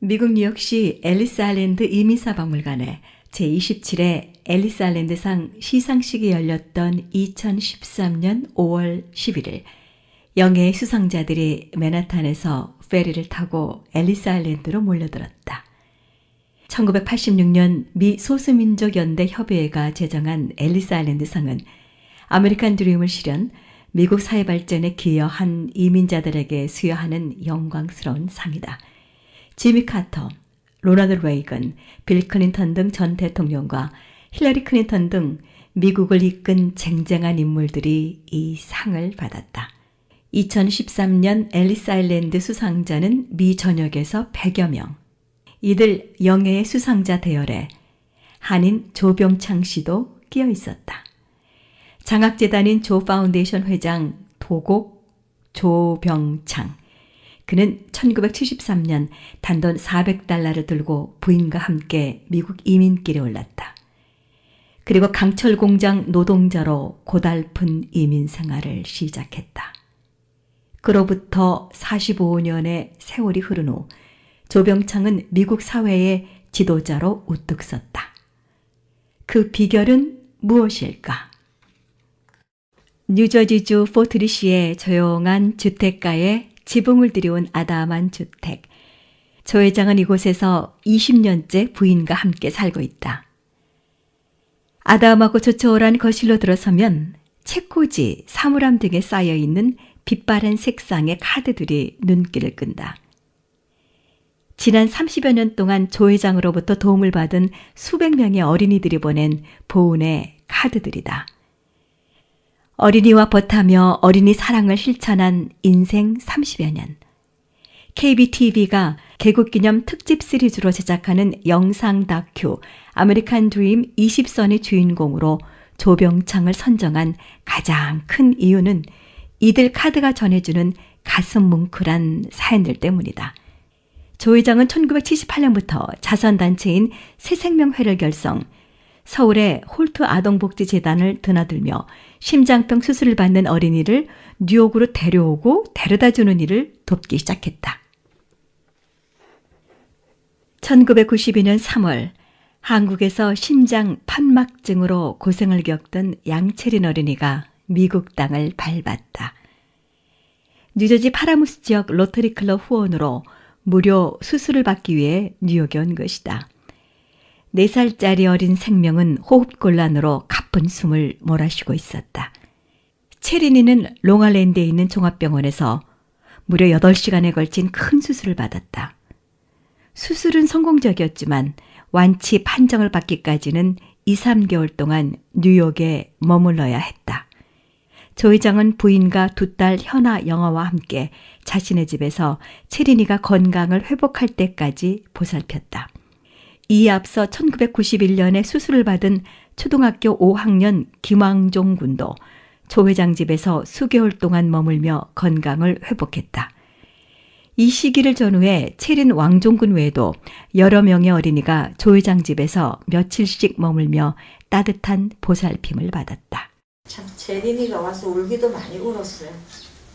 미국 뉴욕시 앨리스 아일랜드 이민사 박물관에 제27회 앨리스 아일랜드상 시상식이 열렸던 2013년 5월 11일 영예의 수상자들이 맨하탄에서 페리를 타고 앨리스 아일랜드로 몰려들었다. 1986년 미 소수민족연대 협의회가 제정한 앨리스 아일랜드 상은 아메리칸 드림을 실현 미국 사회 발전에 기여한 이민자들에게 수여하는 영광스러운 상이다. 지미 카터, 로나ल्드 레이건, 빌 클린턴 등 전 대통령과 힐러리 클린턴 등 미국을 이끈 쟁쟁한 인물들이 이 상을 받았다. 2013년 앨리스 아일랜드 수상자는 미 전역에서 100여 명. 이들 영예의 수상자 대열에 한인 조병창 씨도 끼어 있었다. 장학재단인 조 파운데이션 회장 도곡 조병창. 그는 1973년 단돈 $400를 들고 부인과 함께 미국 이민길에 올랐다. 그리고 강철 공장 노동자로 고달픈 이민 생활을 시작했다. 그로부터 45년의 세월이 흐른 후 조병창은 미국 사회의 지도자로 우뚝 섰다. 그 비결은 무엇일까? 뉴저지주 포트리시의 조용한 주택가에 지붕을 들여온 아담한 주택. 조 회장은 이곳에서 20년째 부인과 함께 살고 있다. 아담하고 조촐한 거실로 들어서면 책꽂이, 사물함 등에 쌓여있는 빛바랜 색상의 카드들이 눈길을 끈다. 지난 30여 년 동안 조 회장으로부터 도움을 받은 수백 명의 어린이들이 보낸 보은의 카드들이다. 어린이와 벗하며 어린이 사랑을 실천한 인생 30여 년. KBTV가 개국기념 특집 시리즈로 제작하는 영상 다큐 아메리칸 드림 20선의 주인공으로 조병창을 선정한 가장 큰 이유는 이들 카드가 전해주는 가슴 뭉클한 사연들 때문이다. 조 회장은 1978년부터 자선단체인 새생명회를 결성, 서울의 홀트 아동복지재단을 드나들며 심장병 수술을 받는 어린이를 뉴욕으로 데려오고 데려다주는 일을 돕기 시작했다. 1992년 3월 한국에서 심장 판막증으로 고생을 겪던 양채린 어린이가 미국 땅을 밟았다. 뉴저지 파라무스 지역 로터리 클럽 후원으로 무료 수술을 받기 위해 뉴욕에 온 것이다. 4살짜리 어린 생명은 호흡곤란으로 가쁜 숨을 몰아쉬고 있었다. 체린이는 롱아일랜드에 있는 종합병원에서 무려 8시간에 걸친 큰 수술을 받았다. 수술은 성공적이었지만 완치 판정을 받기까지는 2, 3개월 동안 뉴욕에 머물러야 했다. 조 회장은 부인과 2딸 현아, 영아와 함께 자신의 집에서 체린이가 건강을 회복할 때까지 보살폈다. 이에 앞서 1991년에 수술을 받은 초등학교 5학년 김왕종 군도 조 회장 집에서 수개월 동안 머물며 건강을 회복했다. 이 시기를 전후해 체린 왕종군 외에도 여러 명의 어린이가 조 회장 집에서 며칠씩 머물며 따뜻한 보살핌을 받았다. 참 체린이가 와서 울기도 많이 울었어요.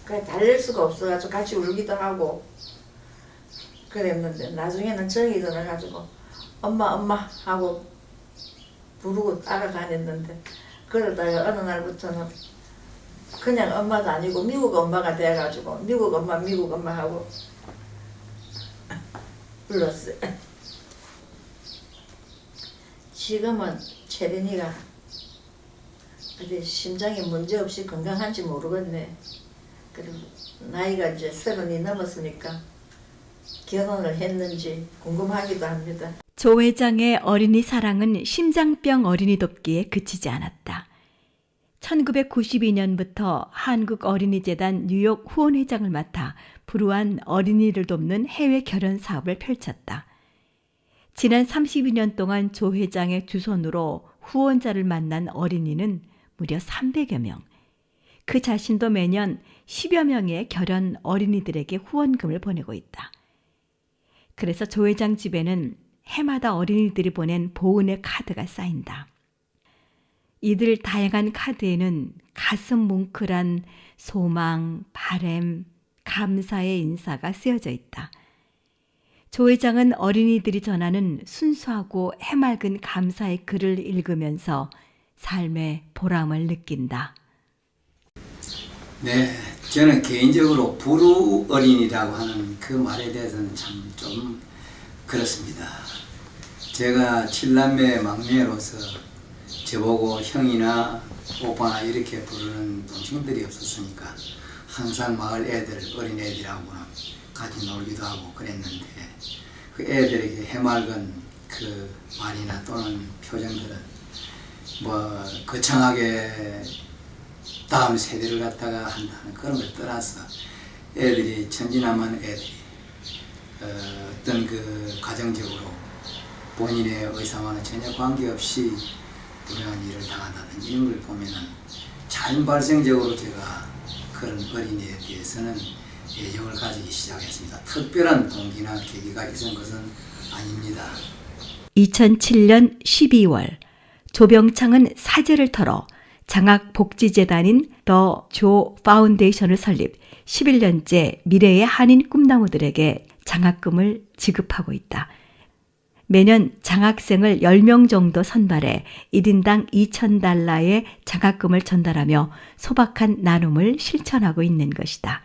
그러니까 달랠 수가 없어가지고 같이 울기도 하고 그랬는데 나중에는 정이 들어가지고 엄마 하고 부르고 따라다녔는데 그러다가 어느 날부터는 그냥 엄마도 아니고 미국 엄마가 돼가지고 미국 엄마 하고 불렀어요. 지금은 체린이가 어디 심장에 문제 없이 건강한지 모르겠네. 그리고 나이가 이제 30이 넘었으니까 결혼을 했는지 궁금하기도 합니다. 조 회장의 어린이 사랑은 심장병 어린이 돕기에 그치지 않았다. 1992년부터 한국어린이재단 뉴욕 후원회장을 맡아 불우한 어린이를 돕는 해외 결혼 사업을 펼쳤다. 지난 32년 동안 조 회장의 두 손으로 후원자를 만난 어린이는 무려 300여 명. 그 자신도 매년 10여 명의 결혼 어린이들에게 후원금을 보내고 있다. 그래서 조 회장 집에는 해마다 어린이들이 보낸 보은의 카드가 쌓인다. 이들 다양한 카드에는 가슴 뭉클한 소망, 바램, 감사의 인사가 쓰여져 있다. 조 회장은 어린이들이 전하는 순수하고 해맑은 감사의 글을 읽으면서 삶의 보람을 느낀다. 네, 저는 개인적으로 부루 어린이라고 하는 그 말에 대해서는 참 좀 그렇습니다. 제가 7남매 막내로서 저보고 형이나 오빠나 이렇게 부르는 동생들이 없었으니까 항상 마을 애들, 어린애들하고는 같이 놀기도 하고 그랬는데 그 애들에게 해맑은 그 말이나 또는 표정들은 뭐 거창하게 다음 세대를 갖다가 한다는 그런 걸 떠나서 애들이 천진난만 애들이 어떤 그 가정적으로 본인의 의사와는 전혀 관계없이 불행한 일을 당한다든지 이런 걸 보면은 자연 발생적으로 제가 그런 어린이에 대해서는 애정을 가지기 시작했습니다. 특별한 동기나 계기가 있은 것은 아닙니다. 2007년 12월 조병창은 사재를 털어 장학복지재단인 더 조 파운데이션을 설립 11년째 미래의 한인 꿈나무들에게 장학금을 지급하고 있다. 매년 장학생을 10명 정도 선발해 1인당 $2,000의 장학금을 전달하며 소박한 나눔을 실천하고 있는 것이다.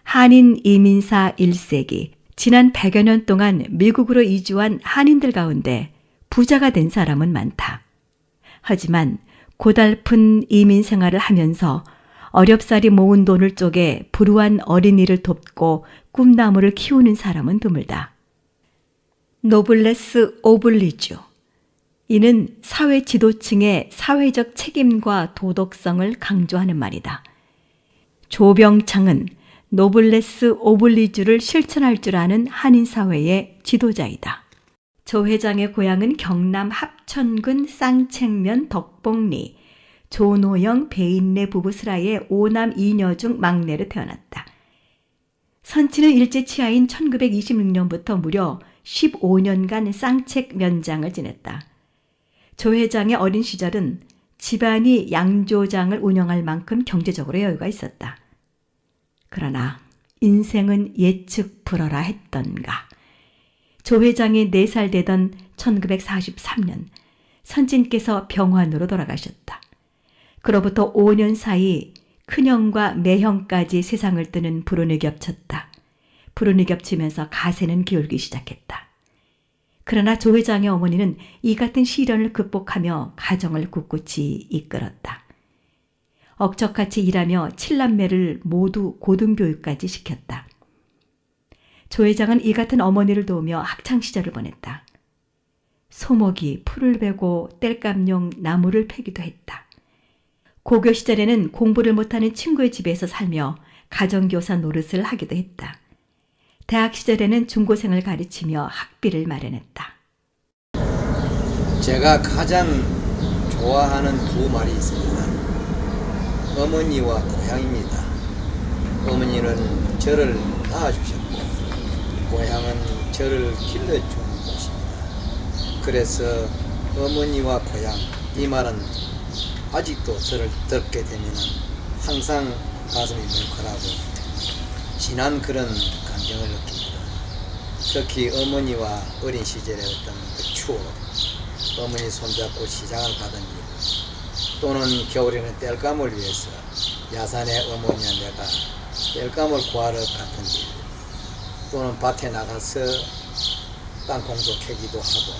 한인 이민사 1세기, 지난 100여 년 동안 미국으로 이주한 한인들 가운데 부자가 된 사람은 많다. 하지만 고달픈 이민 생활을 하면서 어렵사리 모은 돈을 쪼개 불우한 어린이를 돕고 꿈나무를 키우는 사람은 드물다. 노블레스 오블리주. 이는 사회 지도층의 사회적 책임과 도덕성을 강조하는 말이다. 조병창은 노블레스 오블리주를 실천할 줄 아는 한인사회의 지도자이다. 조 회장의 고향은 경남 합천군 쌍책면 덕봉리, 조노영 배인래 부부 슬하의 5남 2녀 중 막내로 태어났다. 선친은 일제 치하인 1926년부터 무려 15년간 쌍책면장을 지냈다. 조 회장의 어린 시절은 집안이 양조장을 운영할 만큼 경제적으로 여유가 있었다. 그러나 인생은 예측 불허라 했던가. 조 회장이 4살 되던 1943년 선친께서 병환으로 돌아가셨다. 그로부터 5년 사이 큰형과 매형까지 세상을 뜨는 불운이 겹쳤다. 불운이 겹치면서 가세는 기울기 시작했다. 그러나 조 회장의 어머니는 이 같은 시련을 극복하며 가정을 꿋꿋이 이끌었다. 억척같이 일하며 7남매를 모두 고등교육까지 시켰다. 조 회장은 이 같은 어머니를 도우며 학창시절을 보냈다. 소목이 풀을 베고 땔감용 나무를 패기도 했다. 고교 시절에는 공부를 못하는 친구의 집에서 살며 가정교사 노릇을 하기도 했다. 대학 시절에는 중고생을 가르치며 학비를 마련했다. 제가 가장 좋아하는 두 말이 있습니다. 어머니와 고향입니다. 어머니는 저를 낳아주셨고 고향은 저를 길러준 곳입니다. 그래서 어머니와 고향 이 말은 아직도 저를 듣게 되면 항상 가슴이 뭉클하고 진한 그런 감정을 느낍니다. 특히 어머니와 어린 시절의 어떤 그 추억, 어머니 손잡고 시장을 가던 일, 또는 겨울에는 땔감을 위해서 야산의 어머니와 내가 땔감을 구하러 갔던 일, 또는 밭에 나가서 땅콩도 캐기도 하고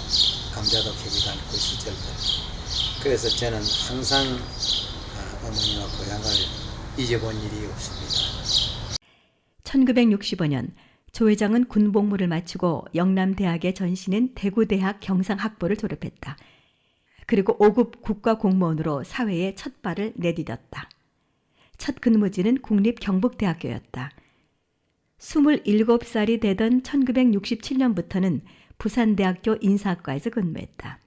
감자도 캐기도 하는 그 시절들. 그래서 저는 항상 어머니와 고향을 잊어본 일이 없습니다. 1965년 조 회장은 군복무를 마치고 영남대학에 전신인 대구대학 경상학부를 졸업했다. 그리고 5급 국가공무원으로 사회에 첫 발을 내디뎠다. 첫 근무지는 국립경북대학교였다. 27살이 되던 1967년부터는 부산대학교 인사학과에서 근무했다.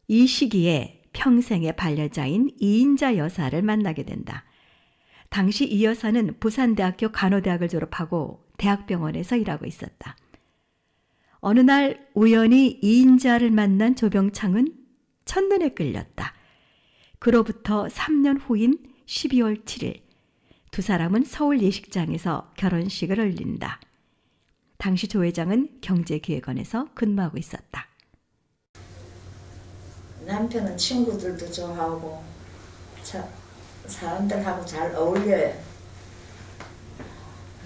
이 시기에 평생의 반려자인 이인자 여사를 만나게 된다. 당시 이 여사는 부산대학교 간호대학을 졸업하고 대학병원에서 일하고 있었다. 어느 날 우연히 이인자를 만난 조병창은 첫눈에 끌렸다. 그로부터 3년 후인 12월 7일 두 사람은 서울 예식장에서 결혼식을 올린다. 당시 조 회장은 경제기획원에서 근무하고 있었다. 남편은 친구들도 좋아하고 사람들하고 잘 어울려요.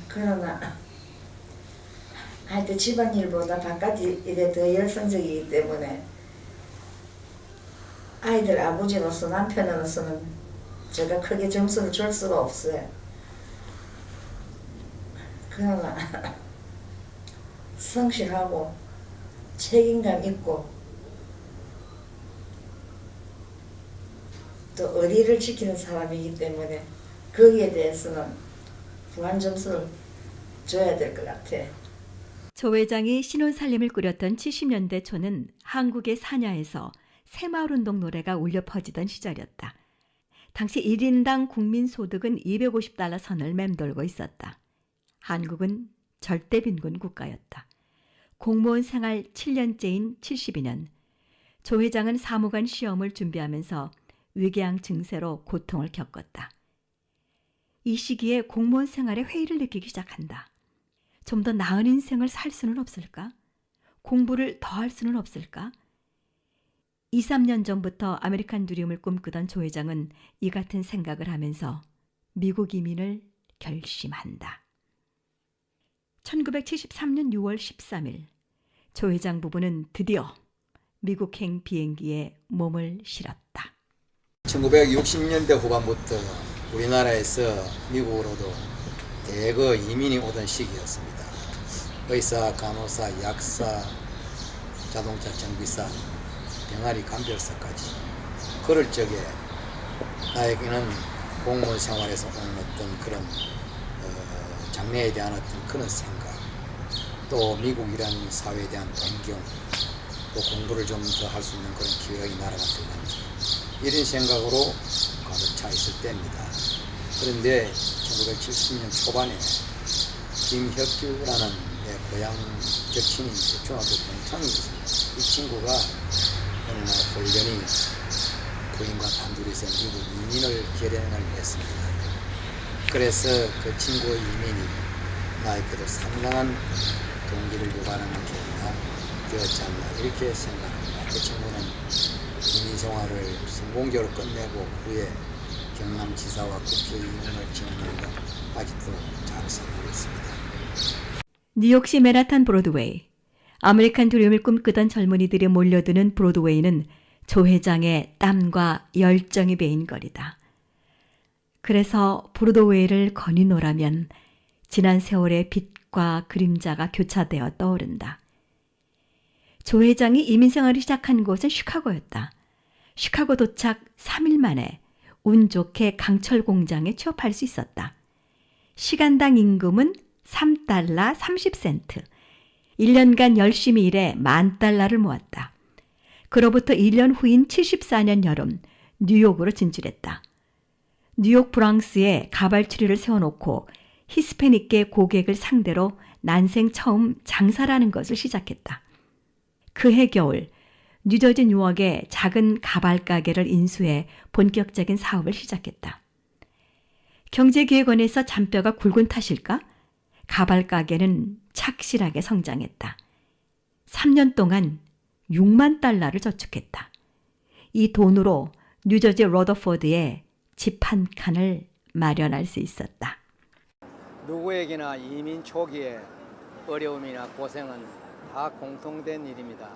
그러나 하여튼 집안일보다 바깥 일에 더 열성적이기 때문에 아이들 아버지로서 남편으로서는 제가 크게 점수를 줄 수가 없어요. 그러나 성실하고 책임감 있고 또 의리를 지키는 사람이기 때문에 거기에 대해서는 무한 점수를 줘야 될 것 같아. 조 회장이 신혼살림을 꾸렸던 70년대 초는 한국의 사냐에서 새마을운동 노래가 울려 퍼지던 시절이었다. 당시 1인당 국민소득은 $250 선을 맴돌고 있었다. 한국은 절대 빈곤 국가였다. 공무원 생활 7년째인 72년, 조 회장은 사무관 시험을 준비하면서 위궤양 증세로 고통을 겪었다. 이 시기에 공무원 생활에 회의를 느끼기 시작한다. 좀 더 나은 인생을 살 수는 없을까? 공부를 더 할 수는 없을까? 2, 3년 전부터 아메리칸 드림을 꿈꾸던 조 회장은 이 같은 생각을 하면서 미국 이민을 결심한다. 1973년 6월 13일, 조 회장 부부는 드디어 미국행 비행기에 몸을 실었다. 1960년대 후반부터 우리나라에서 미국으로도 대거 이민이 오던 시기였습니다. 의사, 간호사, 약사, 자동차 정비사, 병아리 감별사까지. 그럴 적에 나에게는 공무원 생활에서 오는 어떤 그런 장래에 대한 어떤 그런 생각, 또 미국이라는 사회에 대한 동경, 또 공부를 좀 더 할 수 있는 그런 기회가 이 나라가 될는지 이런 생각으로 가득 차 있을 때입니다. 그런데 1970년 초반에 김혁규라는 내 고향 적친인 중학교 동창이 있습니다. 이 친구가 어느 날 홀연히 부인과 단둘이서 미국 이민을 결행을 했습니다. 그래서 그 친구의 이민이 나에게도 상당한 동기를 유발하는 계기가 되었지 않나 이렇게 생각합니다. 그 친구는 이민 생활을 성공적으로 끝내고 후에 경남지사와 국회의원을 지내는 것 아직도 잘 살고 있습니다. 뉴욕시 맨하탄 브로드웨이. 아메리칸 드림을 꿈꾸던 젊은이들이 몰려드는 브로드웨이는 조 회장의 땀과 열정이 배인 거리다. 그래서 브로드웨이를 거니노라면 지난 세월의 빛과 그림자가 교차되어 떠오른다. 조 회장이 이민생활을 시작한 곳은 시카고였다. 시카고 도착 3일 만에 운 좋게 강철 공장에 취업할 수 있었다. 시간당 임금은 $3 30센트. 1년간 열심히 일해 $10,000를 모았다. 그로부터 1년 후인 74년 여름 뉴욕으로 진출했다. 뉴욕 브랑스에 가발추리를 세워놓고 히스패닉계 고객을 상대로 난생 처음 장사라는 것을 시작했다. 그해 겨울 뉴저지 뉴욕에 작은 가발 가게를 인수해 본격적인 사업을 시작했다. 경제기획원에서 잔뼈가 굵은 탓일까? 가발 가게는 착실하게 성장했다. 3년 동안 $60,000를 저축했다. 이 돈으로 뉴저지 로더포드에 집 한 칸을 마련할 수 있었다. 누구에게나 이민 초기에 어려움이나 고생은 다 공통된 일입니다.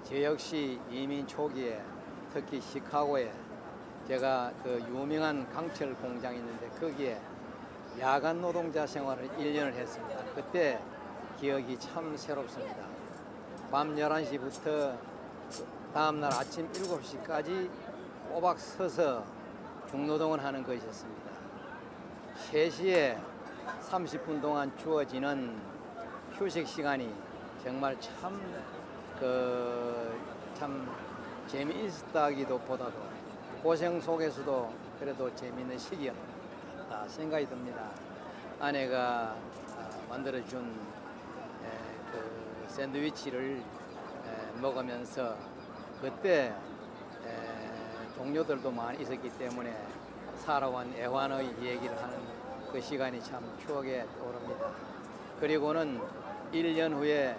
저 역시 이민 초기에 특히 시카고에 제가 그 유명한 강철 공장이 있는데 거기에 야간 노동자 생활을 1년을 했습니다. 그때 기억이 참 새롭습니다. 밤 11시부터 다음날 아침 7시까지 꼬박 서서 중노동을 하는 것이었습니다. 3시에 30분 동안 주어지는 휴식 시간이 정말 참 재미있다기도 보다도 고생 속에서도 그래도 재미있는 시기였다 생각이 듭니다. 아내가 만들어준 그 샌드위치를 먹으면서 그때 동료들도 많이 있었기 때문에 살아온 애환의 얘기를 하는 그 시간이 참 추억에 떠오릅니다. 그리고는 1년 후에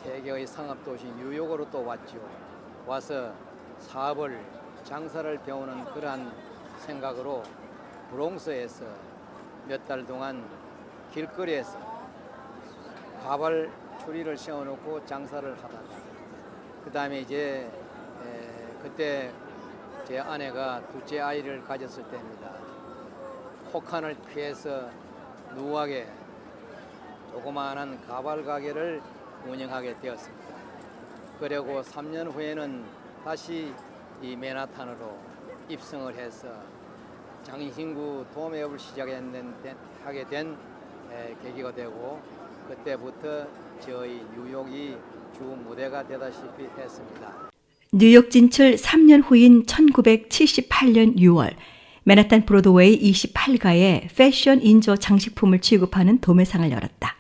세계의 상업도시 뉴욕으로 또 왔죠. 와서 사업을, 장사를 배우는 그러한 생각으로 브롱스에서 몇 달 동안 길거리에서 가발 추리를 세워놓고 장사를 하다가 그 다음에 이제 그때 제 아내가 둘째 아이를 가졌을 때입니다. 혹한을 피해서 누하게 조그마한 가발 가게를 운영하게 되었습니다. 그리고 3년 후에는 다시 이 맨하탄으로 입성을 해서 장신구 도매업을 하게 된 계기가 되고 그때부터 저희 뉴욕이 주 무대가 되다시피 했습니다. 뉴욕 진출 3년 후인 1978년 6월 맨하탄 브로드웨이 28가에 패션 인조 장식품을 취급하는 도매상을 열었다.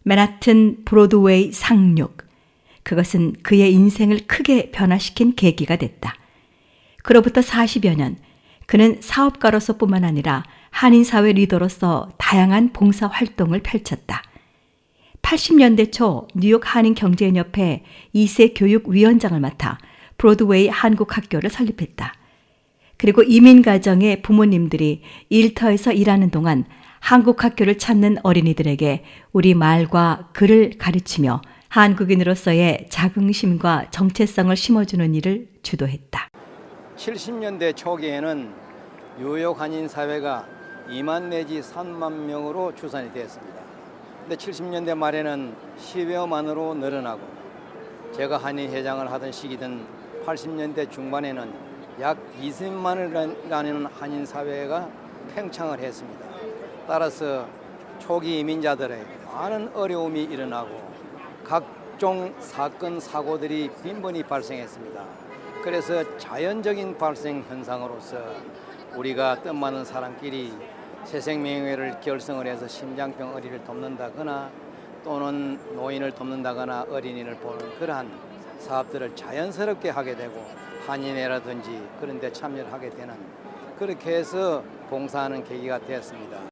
맨하탄 브로드웨이 상륙. 그것은 그의 인생을 크게 변화시킨 계기가 됐다. 그로부터 40여 년, 그는 사업가로서뿐만 아니라 한인사회 리더로서 다양한 봉사활동을 펼쳤다. 80년대 초 뉴욕 한인경제인협회 2세 교육위원장을 맡아 브로드웨이 한국학교를 설립했다. 그리고 이민가정의 부모님들이 일터에서 일하는 동안 한국학교를 찾는 어린이들에게 우리말과 글을 가르치며 한국인으로서의 자긍심과 정체성을 심어주는 일을 주도했다. 70년대 초기에는 뉴욕 한인 사회가 2만 내지 3만 명으로 추산이 되었습니다. 근데 70년대 말에는 10여만으로 늘어나고 제가 한인 회장을 하던 시기든 80년대 중반에는 약 20만이라는 한인 사회가 팽창을 했습니다. 따라서 초기 이민자들의 많은 어려움이 일어나고 각종 사건, 사고들이 빈번히 발생했습니다. 그래서 자연적인 발생 현상으로서 우리가 뜻맞는 사람끼리 새생명회를 결성을 해서 심장병 어린이를 돕는다거나 또는 노인을 돕는다거나 어린이를 보는 그러한 사업들을 자연스럽게 하게 되고 한인회라든지 그런 데 참여를 하게 되는 그렇게 해서 봉사하는 계기가 되었습니다.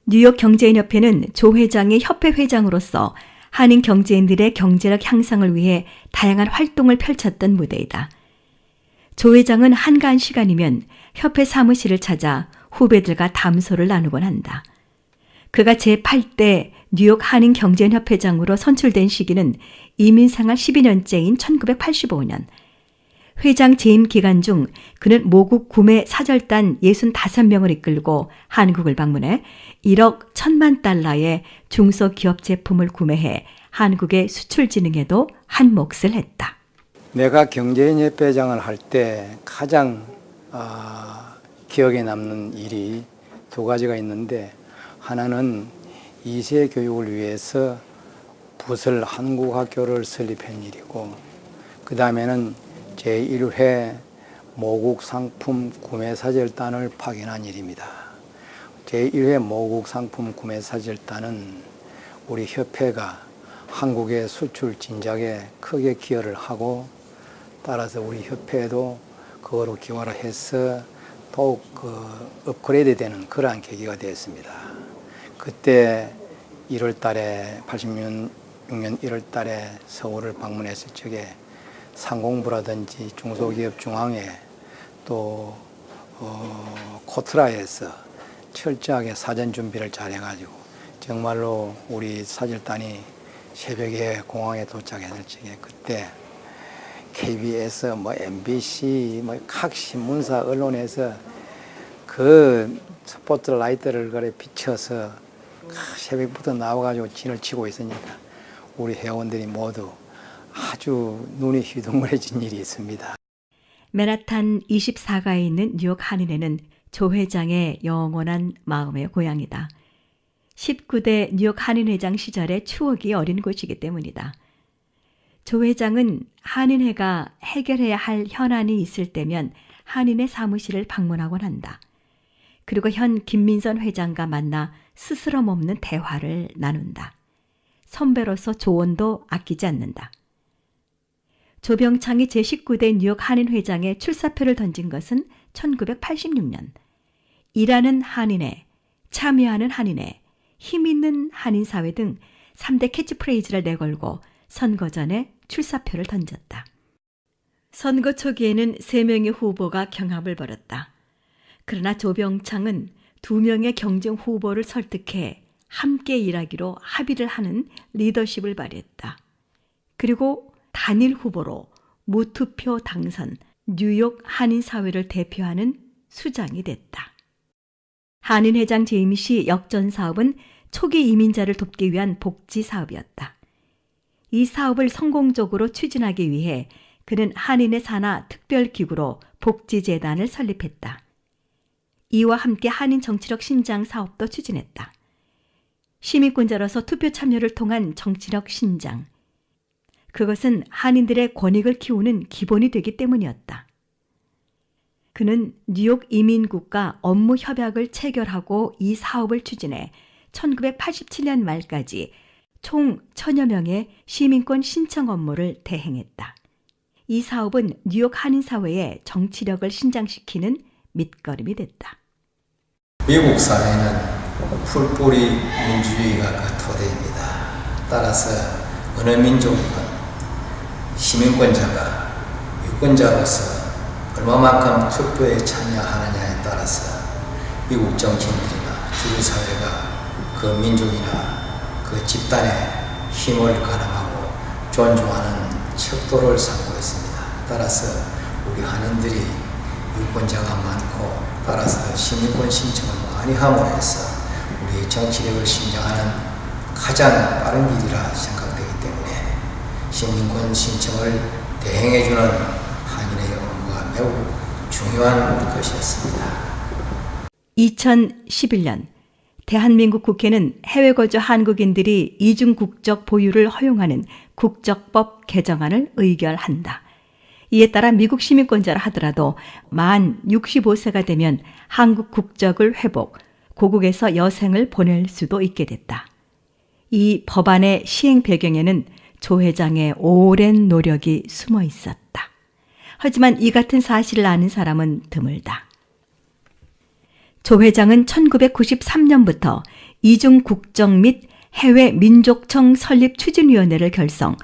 뉴욕 경제인협회는 조 회장의 협회 회장으로서 한인 경제인들의 경제력 향상을 위해 다양한 활동을 펼쳤던 무대이다. 조 회장은 한가한 시간이면 협회 사무실을 찾아 후배들과 담소를 나누곤 한다. 그가 제8대 뉴욕 한인 경제인협회장으로 선출된 시기는 이민생활 12년째인 1985년. 회장 재임 기간 중 그는 모국 구매 사절단 65명을 이끌고 한국을 방문해 1억 1천만 달러의 중소기업 제품을 구매해 한국의 수출 진흥에도 한 몫을 했다. 내가 경제인협회장을 할 때 가장 기억에 남는 일이 두 가지가 있는데 하나는 2세 교육을 위해서 부설 한국학교를 설립한 일이고 그 다음에는 제1회 모국 상품 구매 사절단을 파견한 일입니다. 제1회 모국 상품 구매 사절단은 우리 협회가 한국의 수출 진작에 크게 기여를 하고 따라서 우리 협회도 그거로 기여를 해서 더욱 업그레이드 되는 그러한 계기가 되었습니다. 그때 1월 달에 86년 1월 달에 서울을 방문했을 적에 상공부라든지 중소기업 중앙회 또 코트라에서 철저하게 사전 준비를 잘 해가지고 정말로 우리 사절단이 새벽에 공항에 도착했을 적에 그때 KBS, MBC, 각 신문사, 언론에서 그 스포트라이트를 그래 비춰서 새벽부터 나와가지고 진을 치고 있으니까 우리 회원들이 모두 아주 눈이 휘둥그레진 일이 있습니다. 맨하탄 24가에 있는 뉴욕 한인회는 조 회장의 영원한 마음의 고향이다. 19대 뉴욕 한인회장 시절의 추억이 어린 곳이기 때문이다. 조 회장은 한인회가 해결해야 할 현안이 있을 때면 한인회 사무실을 방문하곤 한다. 그리고 현 김민선 회장과 만나 스스럼 없는 대화를 나눈다. 선배로서 조언도 아끼지 않는다. 조병창이 제19대 뉴욕 한인회장에 출사표를 던진 것은 1986년. 일하는 한인회, 참여하는 한인회, 힘있는 한인사회 등 3대 캐치프레이즈를 내걸고 선거 전에 출사표를 던졌다. 선거 초기에는 3명의 후보가 경합을 벌였다. 그러나 조병창은 2명의 경쟁 후보를 설득해 함께 일하기로 합의를 하는 리더십을 발휘했다. 그리고 단일 후보로 무투표 당선 뉴욕 한인사회를 대표하는 수장이 됐다. 한인회장 제임시 역전 사업은 초기 이민자를 돕기 위한 복지 사업이었다. 이 사업을 성공적으로 추진하기 위해 그는 한인의 산하 특별기구로 복지재단을 설립했다. 이와 함께 한인 정치력 신장 사업도 추진했다. 시민권자로서 투표 참여를 통한 정치력 신장. 그것은 한인들의 권익을 키우는 기본이 되기 때문이었다. 그는 뉴욕 이민국과 업무 협약을 체결하고 이 사업을 추진해 1987년 말까지 총 1000여 명의 시민권 신청 업무를 대행했다. 이 사업은 뉴욕 한인사회의 정치력을 신장시키는 밑거름이 됐다. 미국 사회는 풀뿌리 민주주의가 그 토대입니다. 따라서 어느 민족이건 시민권자가 유권자로서 얼마만큼 투표에 참여하느냐에 따라서 미국 정치인들이나 주류사회가 그 민족이나 그 집단의 힘을 가늠하고 존중하는 척도를 삼고 있습니다. 따라서 우리 한인들이 유권자가 많고 따라서 시민권 신청을 많이 함으로 해서 우리의 정치력을 신장하는 가장 빠른 길이라 생각되기 때문에 시민권 신청을 대행해주는 한인의 업무가 매우 중요한 것이었습니다. 2011년 대한민국 국회는 해외 거주 한국인들이 이중 국적 보유를 허용하는 국적법 개정안을 의결한다. 이에 따라 미국 시민권자라 하더라도 만 65세가 되면 한국 국적을 회복, 고국에서 여생을 보낼 수도 있게 됐다. 이 법안의 시행 배경에는 조 회장의 오랜 노력이 숨어 있었다. 하지만 이 같은 사실을 아는 사람은 드물다. 조 회장은 1993년부터 이중 국적 및 해외 민족청 설립 추진위원회를 결성,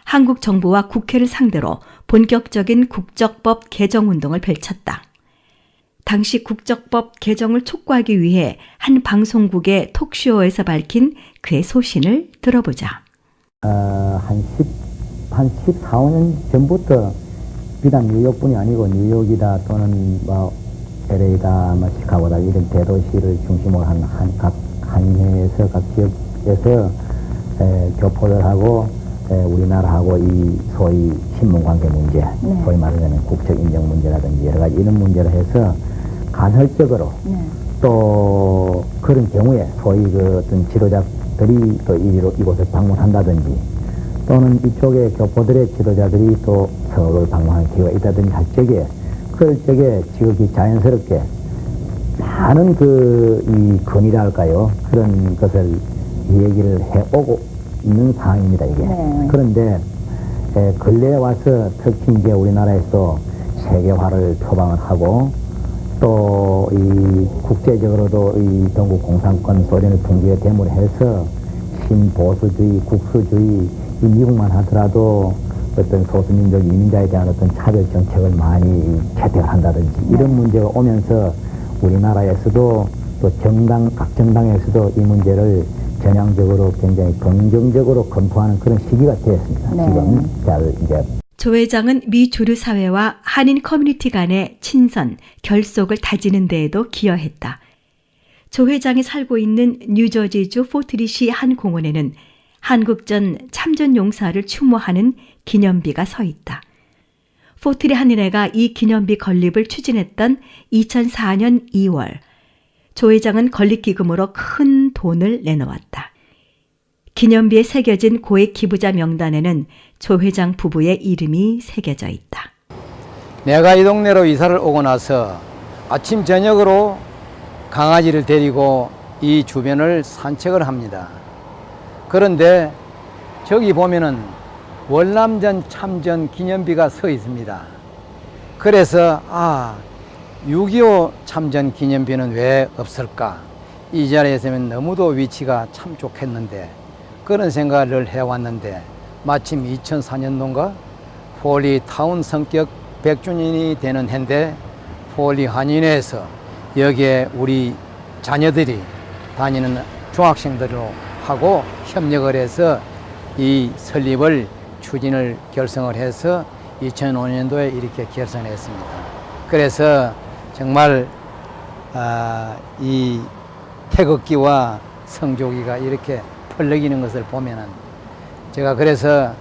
한국 정부와 국회를 상대로 본격적인 국적법 개정 운동을 펼쳤다. 당시 국적법 개정을 촉구하기 위해 한 방송국의 톡쇼에서 밝힌 그의 소신을 들어보자. 한 14, 15년 전부터 비단 뉴욕뿐이 아니고 뉴욕이다 또는 LA다, 시카고다 이런 대도시를 중심으로 한 각 한인회에서 각 지역에서 교포를 하고 우리나라하고 이 소위 신분관계 문제, 소위 말하자면 국적 인정 문제라든지 여러 가지 이런 문제를 해서 간헐적으로 또 그런 경우에 소위 그 어떤 지도자들이 또 이곳을 방문한다든지 또는 이쪽에 교포들의 지도자들이 또 서울을 방문하는 기회가 있다든지 할 적에 그럴 적에 지극히 자연스럽게 많은 이 건의라 할까요? 그런 것을 얘기를 해오고 있는 상황입니다, 이게. 그런데 근래에 와서 특히 이제 우리나라에서 세계화를 표방을 하고 또 이 국제적으로도 이 동국 공산권 소련의 붕괴에 대물을 해서 신보수주의, 국수주의, 이 미국만 하더라도 어떤 소수민족 이민자에 대한 어떤 차별 정책을 많이 채택을 한다든지 이런 문제가 오면서 우리나라에서도 또 각 정당에서도 이 문제를 전향적으로 굉장히 긍정적으로 검토하는 그런 시기가 되었습니다. 지금 이제 조 회장은 미 주류 사회와 한인 커뮤니티 간의 친선, 결속을 다지는 데에도 기여했다. 조 회장이 살고 있는 뉴저지주 포트리시 한 공원에는 한국전 참전 용사를 추모하는 기념비가 서 있다. 포트리 한인회가 이 기념비 건립을 추진했던 2004년 2월, 조 회장은 건립기금으로 큰 돈을 내놓았다. 기념비에 새겨진 고액 기부자 명단에는 조 회장 부부의 이름이 새겨져 있다. 내가 이 동네로 이사를 오고 나서 아침 저녁으로 강아지를 데리고 이 주변을 산책을 합니다. 그런데 저기 보면은 월남전 참전 기념비가 서 있습니다. 그래서 6.25 참전 기념비는 왜 없을까? 이 자리에 있으면 너무도 위치가 참 좋겠는데 그런 생각을 해왔는데 마침 2004년도인가 포리 타운 성격 100주년이 되는 해인데 포리 한인회에서 여기에 우리 자녀들이 다니는 중학생들로 하고 협력을 해서 이 설립을 추진을 결성을 해서 2005년도에 이렇게 결성했습니다. 그래서 정말 이 태극기와 성조기가 이렇게 펄럭이는 것을 보면은 제가 그래서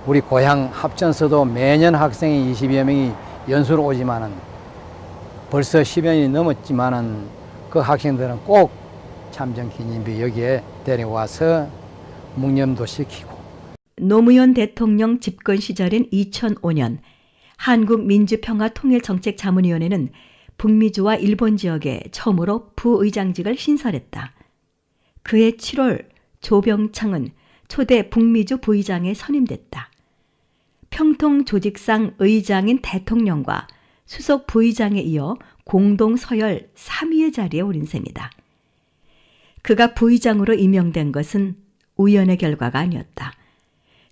우리 고향 합천서도 매년 학생이 20여 명이 연수로 오지만은 벌써 10여 년이 넘었지만은 그 학생들은 꼭 참전기념비 여기에 데려와서 묵념도 시키고. 노무현 대통령 집권 시절인 2005년 한국민주평화통일정책자문위원회는 북미주와 일본 지역에 처음으로 부의장직을 신설했다. 그해 7월 조병창은 초대 북미주 부의장에 선임됐다. 평통조직상 의장인 대통령과 수석 부의장에 이어 공동 서열 3위의 자리에 오른 셈이다. 그가 부의장으로 임명된 것은 우연의 결과가 아니었다.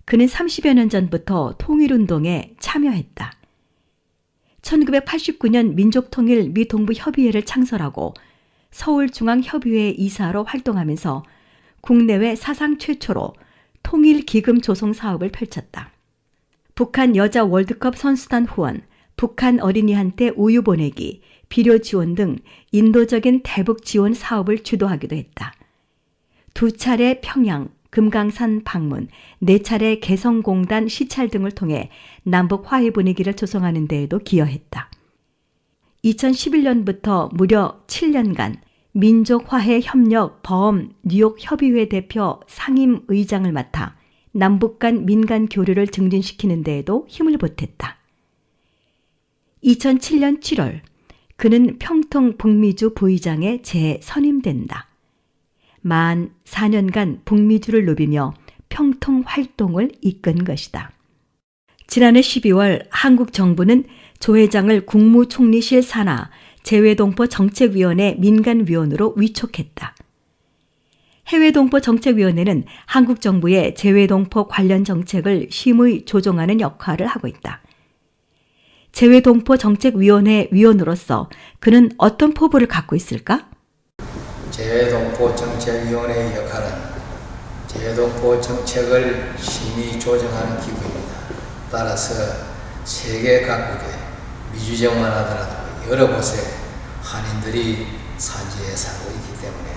그는 30여 년 전부터 통일운동에 참여했다. 1989년 민족통일 미 동부협의회를 창설하고 서울중앙협의회 이사로 활동하면서 국내외 사상 최초로 통일기금 조성 사업을 펼쳤다. 북한 여자 월드컵 선수단 후원, 북한 어린이한테 우유 보내기, 비료 지원 등 인도적인 대북 지원 사업을 주도하기도 했다. 2차례 평양, 금강산 방문, 4차례 개성공단 시찰 등을 통해 남북 화해 분위기를 조성하는 데에도 기여했다. 2011년부터 무려 7년간 민족화해협력 범 뉴욕 협의회 대표 상임의장을 맡아 남북 간 민간 교류를 증진시키는 데에도 힘을 보탰다. 2007년 7월 그는 평통 북미주 부의장에 재선임된다. 만 4년간 북미주를 누비며 평통 활동을 이끈 것이다. 지난해 12월 한국 정부는 조 회장을 국무총리실 산하 재외동포 정책위원회 민간위원으로 위촉했다. 해외동포 정책위원회는 한국 정부의 재외동포 관련 정책을 심의 조정하는 역할을 하고 있다. 재외동포 정책위원회 위원으로서 그는 어떤 포부를 갖고 있을까? 재외동포 정책위원회의 역할은 재외동포 정책을 심의 조정하는 기구입니다. 따라서 세계 각국의 미주정만 하더라도 여러 곳에 한인들이 산지에 살고 있기 때문에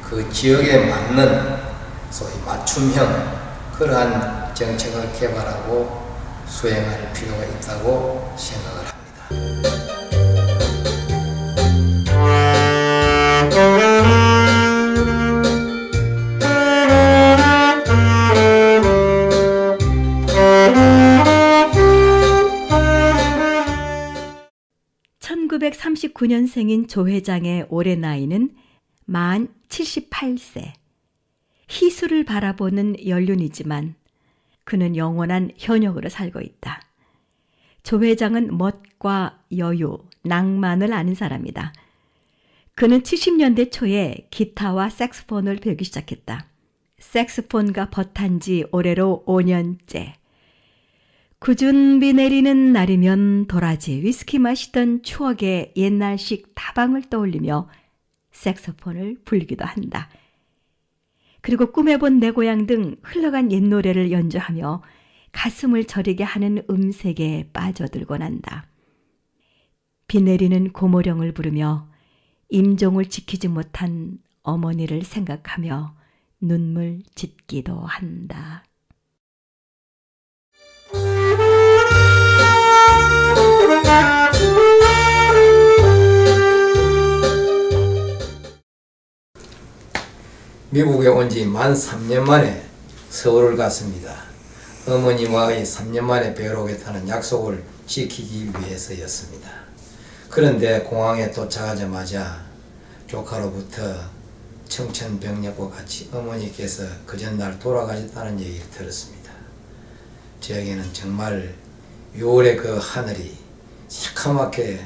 그 지역에 맞는 소위 맞춤형 그러한 정책을 개발하고 수행할 필요가 있다고 생각을 합니다. (1939년생인) 조 회장의 올해 나이는 만 78세. 희수를 바라보는 연륜이지만 그는 영원한 현역으로 살고 있다. 조 회장은 멋과 여유, 낭만을 아는 사람이다. 그는 70년대 초에 기타와 색스폰을 배우기 시작했다. 색스폰과 벗한 지 올해로 5년째. 굳은 비 내리는 날이면 도라지 위스키 마시던 추억의 옛날식 다방을 떠올리며 색소폰을 불기도 한다. 그리고 꿈에본 내 고향 등 흘러간 옛 노래를 연주하며 가슴을 저리게 하는 음색에 빠져들곤 한다. 비 내리는 고모령을 부르며 임종을 지키지 못한 어머니를 생각하며 눈물 짓기도 한다. 미국에 온 지 만 3년 만에 서울을 갔습니다. 어머니와의 3년 만에 뵈러 오겠다는 약속을 지키기 위해서였습니다. 그런데 공항에 도착하자마자 조카로부터 청천벽력과 같이 어머니께서 그 전날 돌아가셨다는 얘기를 들었습니다. 저에게는 정말 6월의 그 하늘이 새카맣게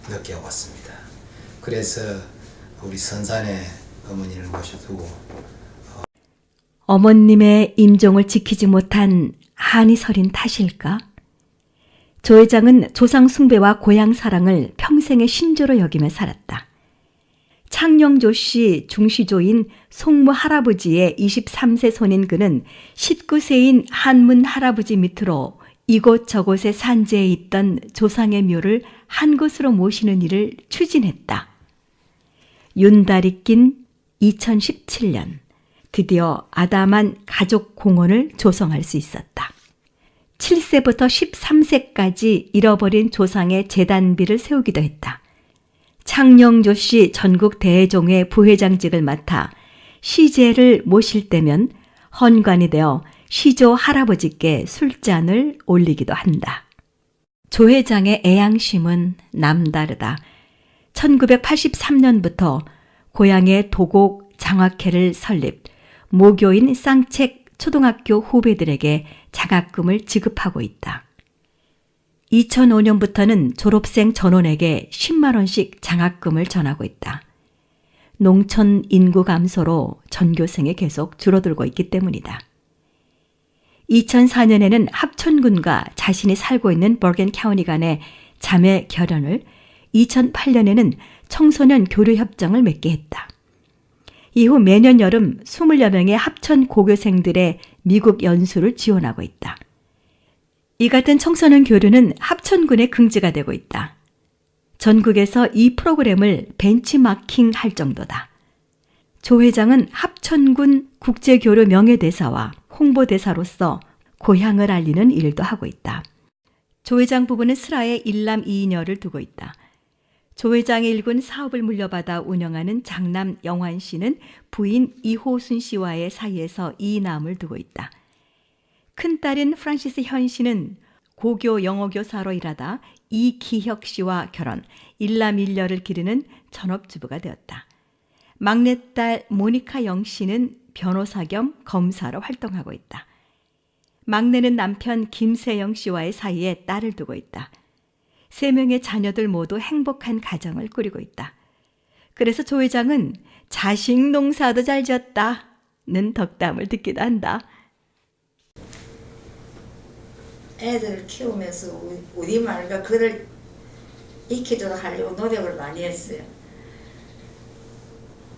느껴왔습니다. 그래서 우리 선산의 어머니를 모셔두고 어머님의 임종을 지키지 못한 한이 서린 탓일까? 조 회장은 조상 숭배와 고향 사랑을 평생의 신조로 여기며 살았다. 창녕조 씨 중시조인 송무 할아버지의 23세 손인 그는 19세인 한문 할아버지 밑으로 이곳저곳에 산재해 있던 조상의 묘를 한 곳으로 모시는 일을 추진했다. 윤달이 낀 2017년 드디어 아담한 가족 공원을 조성할 수 있었다. 7세부터 13세까지 잃어버린 조상의 재단비를 세우기도 했다. 창녕조 씨 전국 대종회 부회장직을 맡아 시제를 모실 때면 헌관이 되어 시조 할아버지께 술잔을 올리기도 한다. 조 회장의 애양심은 남다르다. 1983년부터 고향의 도곡 장학회를 설립, 모교인 쌍책 초등학교 후배들에게 장학금을 지급하고 있다. 2005년부터는 졸업생 전원에게 10만 원씩 장학금을 전하고 있다. 농촌 인구 감소로 전교생이 계속 줄어들고 있기 때문이다. 2004년에는 합천군과 자신이 살고 있는 버겐 카운티 간의 자매 결연을, 2008년에는 청소년 교류 협정을 맺게 했다. 이후 매년 여름 20여 명의 합천 고교생들의 미국 연수를 지원하고 있다. 이 같은 청소년 교류는 합천군의 긍지가 되고 있다. 전국에서 이 프로그램을 벤치마킹 할 정도다. 조 회장은 합천군 국제교류 명예대사와 홍보대사로서 고향을 알리는 일도 하고 있다. 조 회장 부부는 슬하에 일남 이녀를 두고 있다. 조 회장의 일군 사업을 물려받아 운영하는 장남 영환 씨는 부인 이호순 씨와의 사이에서 이남을 두고 있다. 큰딸인 프란시스 현 씨는 고교 영어교사로 일하다 이기혁 씨와 결혼, 일남 일녀를 기르는 전업주부가 되었다. 막내딸 모니카 영 씨는 변호사 겸 검사로 활동하고 있다. 막내는 남편 김세영 씨와의 사이에 딸을 두고 있다. 3명의 자녀들 모두 행복한 가정을 꾸리고 있다. 그래서 조 회장은 자식 농사도 잘 지었다는 덕담을 듣기도 한다. 애들을 키우면서 우리말과 글을 익히도록 하려고 노력을 많이 했어요.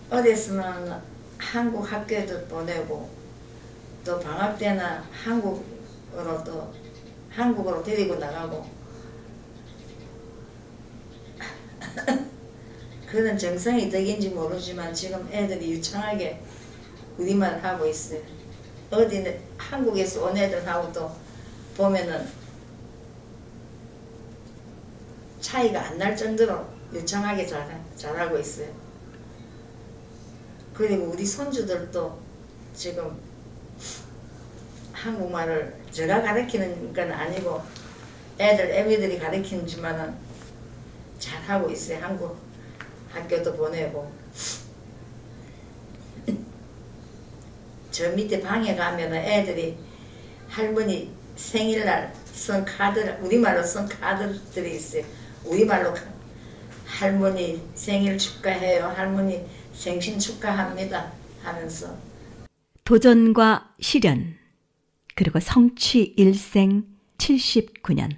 어디서는 한국 학교에도 보내고 또 방학 때나 한국으로 데리고 나가고 그는 정성이 덕인지 모르지만 지금 애들이 유창하게 우리말을 하고 있어요. 어디는 한국에서 온 애들하고도 보면은 차이가 안 날 정도로 유창하게 잘하고 있어요. 그리고 우리 손주들도 지금 한국말을 제가 가르치는 건 아니고 애미들이 가르치지만은 잘하고 있어요. 한국 학교도 보내고 저 밑에 방에 가면은 애들이 할머니 생일날 쓴 카드, 우리말로 쓴 카드들이 있어요. 우리말로 할머니 생일 축하해요, 할머니 생신 축하합니다 하면서. 도전과 시련, 그리고 성취 일생 79년.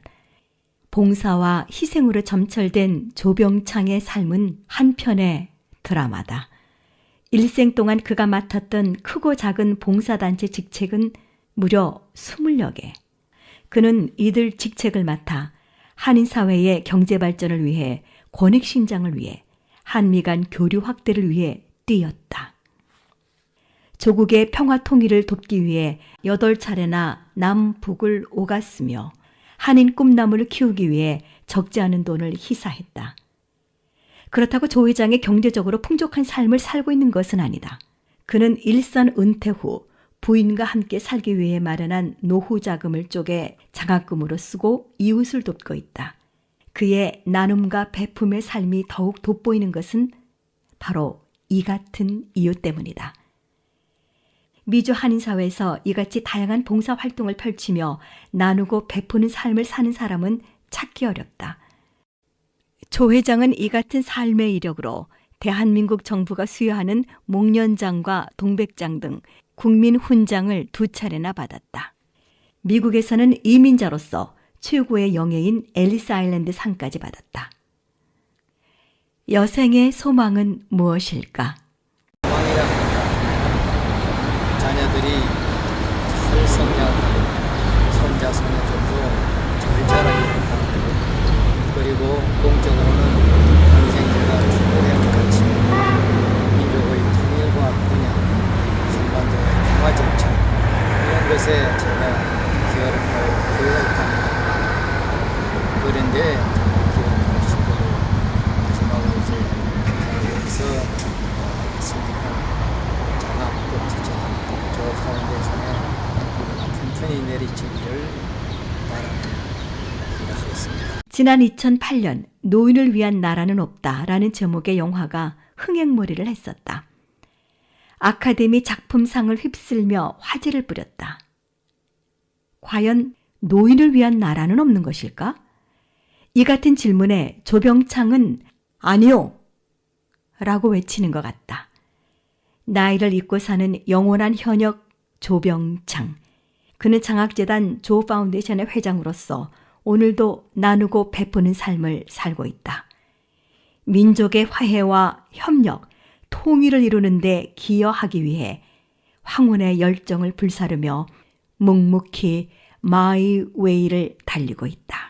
봉사와 희생으로 점철된 조병창의 삶은 한편의 드라마다. 일생 동안 그가 맡았던 크고 작은 봉사단체 직책은 무려 20여 개. 그는 이들 직책을 맡아 한인사회의 경제발전을 위해, 권익신장을 위해, 한미 간 교류 확대를 위해 뛰었다. 조국의 평화 통일을 돕기 위해 8차례나 남북을 오갔으며 한인 꿈나무를 키우기 위해 적지 않은 돈을 희사했다. 그렇다고 조 회장이 경제적으로 풍족한 삶을 살고 있는 것은 아니다. 그는 일선 은퇴 후 부인과 함께 살기 위해 마련한 노후 자금을 쪼개 장학금으로 쓰고 이웃을 돕고 있다. 그의 나눔과 베품의 삶이 더욱 돋보이는 것은 바로 이 같은 이유 때문이다. 미주 한인사회에서 이같이 다양한 봉사활동을 펼치며 나누고 베푸는 삶을 사는 사람은 찾기 어렵다. 조 회장은 이 같은 삶의 이력으로 대한민국 정부가 수여하는 목련장과 동백장 등 국민 훈장을 2차례나 받았다. 미국에서는 이민자로서 최고의 영예인 엘리스 아일랜드 상까지 받았다. 여생의 소망은 무엇일까? 소망이라 합니다. 자녀들이 잘 성장하고 손자 손녀들도 잘 자라기를 바라고, 그리고 공적으로는 평생제가 추구해온 가치, 민족의 통일과 분야, 한반도의 평화 정착, 이런 것에 제가 기여를 할 기회가 있답니다. 그런데 기여하고 싶어도 마지막으로 이제 제가 여기서 성립한 장학 복지재단 저 파운데이션에 우리가 튼튼히 내리치기를 바라는 일을 하겠습니다. 지난 2008년 노인을 위한 나라는 없다라는 제목의 영화가 흥행몰이를 했었다. 아카데미 작품상을 휩쓸며 화제를 부렸다. 과연 노인을 위한 나라는 없는 것일까? 이 같은 질문에 조병창은 아니요! 라고 외치는 것 같다. 나이를 잊고 사는 영원한 현역 조병창. 그는 장학재단 조 파운데이션의 회장으로서 오늘도 나누고 베푸는 삶을 살고 있다. 민족의 화해와 협력, 통일을 이루는 데 기여하기 위해 황혼의 열정을 불사르며 묵묵히 마이 웨이를 달리고 있다.